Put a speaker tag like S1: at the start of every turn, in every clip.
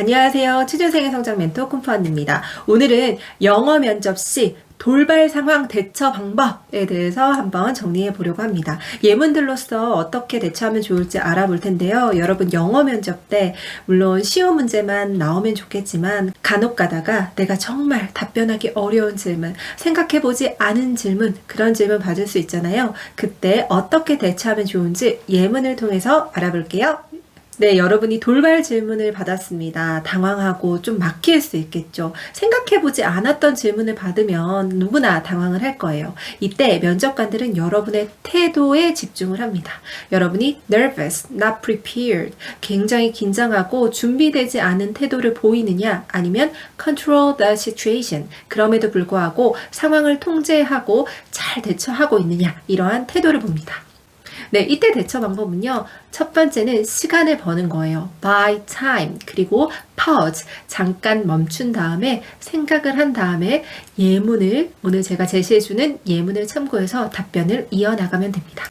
S1: 안녕하세요. 취준생의 성장 멘토 쿤푸언입니다. 오늘은 영어 면접 시 돌발 상황 대처 방법에 대해서 한번 정리해 보려고 합니다. 예문들로서 어떻게 대처하면 좋을지 알아볼 텐데요. 여러분 영어 면접 때 물론 쉬운 문제만 나오면 좋겠지만 간혹 가다가 내가 정말 답변하기 어려운 질문, 생각해 보지 않은 질문, 그런 질문 받을 수 있잖아요. 그때 어떻게 대처하면 좋은지 예문을 통해서 알아볼게요. 네, 여러분이 돌발 질문을 받았습니다. 당황하고 좀 막힐 수 있겠죠. 생각해보지 않았던 질문을 받으면 누구나 당황을 할 거예요. 이때 면접관들은 여러분의 태도에 집중을 합니다. 여러분이 nervous, not prepared, 굉장히 긴장하고 준비되지 않은 태도를 보이느냐, 아니면 control the situation, 그럼에도 불구하고 상황을 통제하고 잘 대처하고 있느냐, 이러한 태도를 봅니다. 네, 이때 대처 방법은요. 첫 번째는 시간을 버는 거예요. buy time. 그리고 pause. 잠깐 멈춘 다음에 생각을 한 다음에 예문을, 오늘 제가 제시해주는 예문을 참고해서 답변을 이어나가면 됩니다.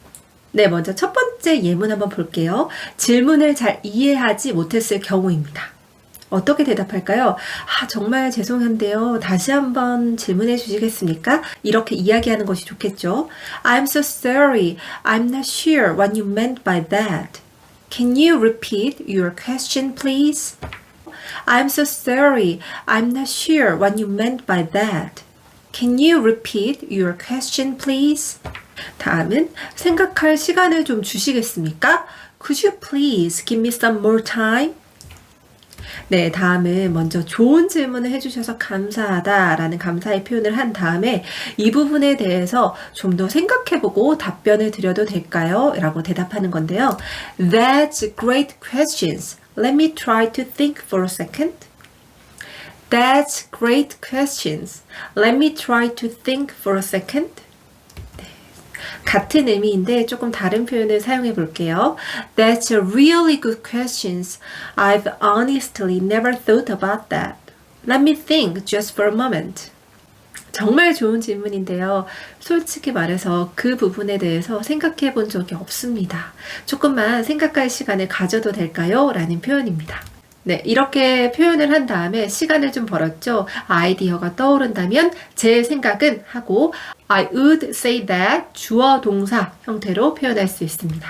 S1: 네, 먼저 첫 번째 예문 한번 볼게요. 질문을 잘 이해하지 못했을 경우입니다. 어떻게 대답할까요? 정말 죄송한데요. 다시 한번 질문해 주시겠습니까? 이렇게 이야기하는 것이 좋겠죠. I'm so sorry. I'm not sure what you meant by that. Can you repeat your question, please? I'm so sorry. I'm not sure what you meant by that. Can you repeat your question, please? 다음은 생각할 시간을 좀 주시겠습니까? Could you please give me some more time? 네, 다음은 먼저 좋은 질문을 해주셔서 감사하다라는 감사의 표현을 한 다음에 이 부분에 대해서 좀 더 생각해보고 답변을 드려도 될까요? 라고 대답하는 건데요. That's great questions. Let me try to think for a second. That's great questions. Let me try to think for a second. 같은 의미인데 조금 다른 표현을 사용해 볼게요. That's a really good questions. I've honestly never thought about that. Let me think just for a moment. 정말 좋은 질문인데요. 솔직히 말해서 그 부분에 대해서 생각해 본 적이 없습니다. 조금만 생각할 시간을 가져도 될까요? 라는 표현입니다. 네, 이렇게 표현을 한 다음에 시간을 좀 벌었죠. 아이디어가 떠오른다면 제 생각은 하고 I would say that 주어 동사 형태로 표현할 수 있습니다.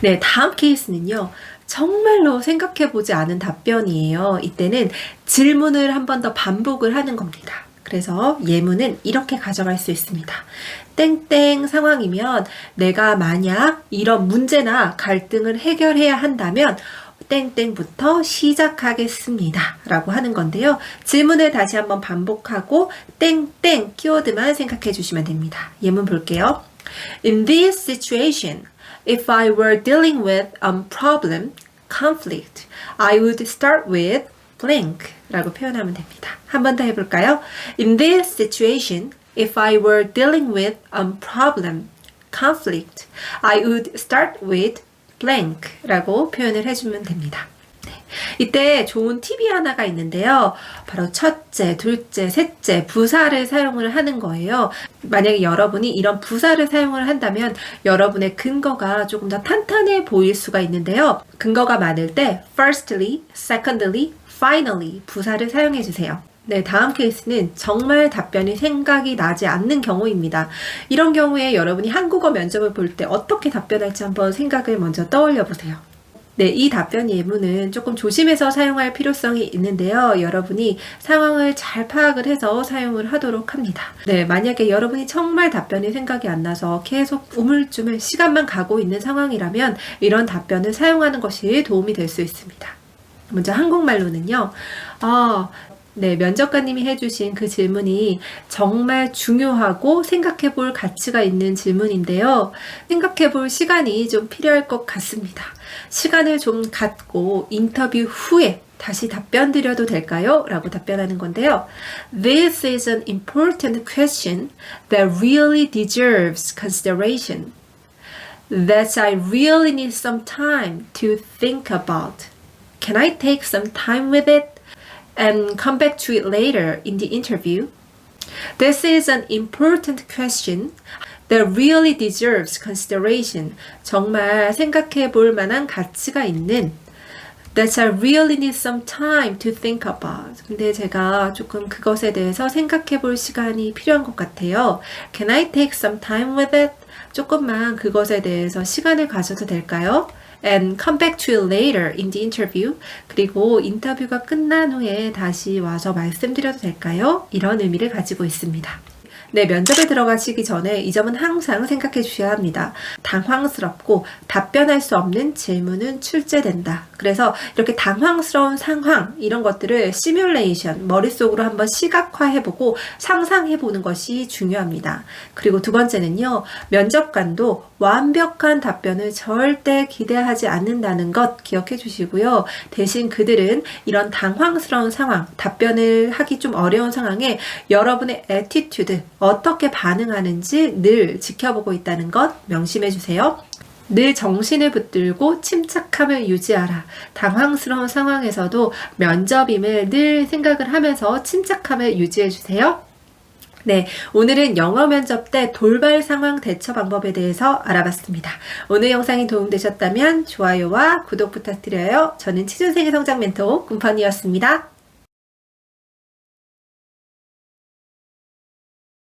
S1: 네, 다음 케이스는요. 정말로 생각해보지 않은 답변이에요. 이때는 질문을 한 번 더 반복을 하는 겁니다. 그래서 예문은 이렇게 가져갈 수 있습니다. 땡땡 상황이면 내가 만약 이런 문제나 갈등을 해결해야 한다면 땡땡부터 시작하겠습니다. 라고 하는 건데요. 질문을 다시 한번 반복하고 땡땡 키워드만 생각해 주시면 됩니다. 예문 볼게요. In this situation, if I were dealing with a problem, conflict, I would start with blank 라고 표현하면 됩니다. 한 번 더 해볼까요? In this situation, if I were dealing with a problem, conflict, I would start with blank 라고 표현을 해주면 됩니다. 네. 이때 좋은 팁이 하나가 있는데요. 바로 첫째, 둘째, 셋째 부사를 사용을 하는 거예요. 만약에 여러분이 이런 부사를 사용을 한다면 여러분의 근거가 조금 더 탄탄해 보일 수가 있는데요. 근거가 많을 때 firstly, secondly, finally 부사를 사용해 주세요. 네, 다음 케이스는 정말 답변이 생각이 나지 않는 경우입니다. 이런 경우에 여러분이 한국어 면접을 볼 때 어떻게 답변할지 한번 생각을 먼저 떠올려 보세요. 네, 이 답변 예문은 조금 조심해서 사용할 필요성이 있는데요. 여러분이 상황을 잘 파악을 해서 사용을 하도록 합니다. 네, 만약에 여러분이 정말 답변이 생각이 안 나서 계속 우물쭈물 시간만 가고 있는 상황이라면 이런 답변을 사용하는 것이 도움이 될 수 있습니다. 먼저 한국말로는요. 네, 면접관님이 해주신 그 질문이 정말 중요하고 생각해 볼 가치가 있는 질문인데요. 생각해 볼 시간이 좀 필요할 것 같습니다. 시간을 좀 갖고 인터뷰 후에 다시 답변 드려도 될까요? 라고 답변하는 건데요. This is an important question that really deserves consideration. That I really need some time to think about. Can I take some time with it? And come back to it later in the interview. This is an important question that really deserves consideration. 정말 생각해 볼 만한 가치가 있는 That I really need some time to think about. 근데 제가 조금 그것에 대해서 생각해 볼 시간이 필요한 것 같아요. Can I take some time with it? 조금만 그것에 대해서 시간을 가져도 될까요? And come back to you later in the interview. 그리고 인터뷰가 끝난 후에 다시 와서 말씀드려도 될까요? 이런 의미를 가지고 있습니다. 네, 면접에 들어가시기 전에 이 점은 항상 생각해 주셔야 합니다. 당황스럽고 답변할 수 없는 질문은 출제된다. 그래서 이렇게 당황스러운 상황 이런 것들을 시뮬레이션, 머릿속으로 한번 시각화해보고 상상해보는 것이 중요합니다. 그리고 두 번째는요. 면접관도 완벽한 답변을 절대 기대하지 않는다는 것 기억해 주시고요. 대신 그들은 이런 당황스러운 상황, 답변을 하기 좀 어려운 상황에 여러분의 애티튜드, 어떻게 반응하는지 늘 지켜보고 있다는 것 명심해 주세요. 늘 정신을 붙들고 침착함을 유지하라. 당황스러운 상황에서도 면접임을 늘 생각을 하면서 침착함을 유지해 주세요. 네, 오늘은 영어 면접 때 돌발 상황 대처 방법에 대해서 알아봤습니다. 오늘 영상이 도움되셨다면 좋아요와 구독 부탁드려요. 저는 취준생의 성장 멘토 꿈펀이었습니다.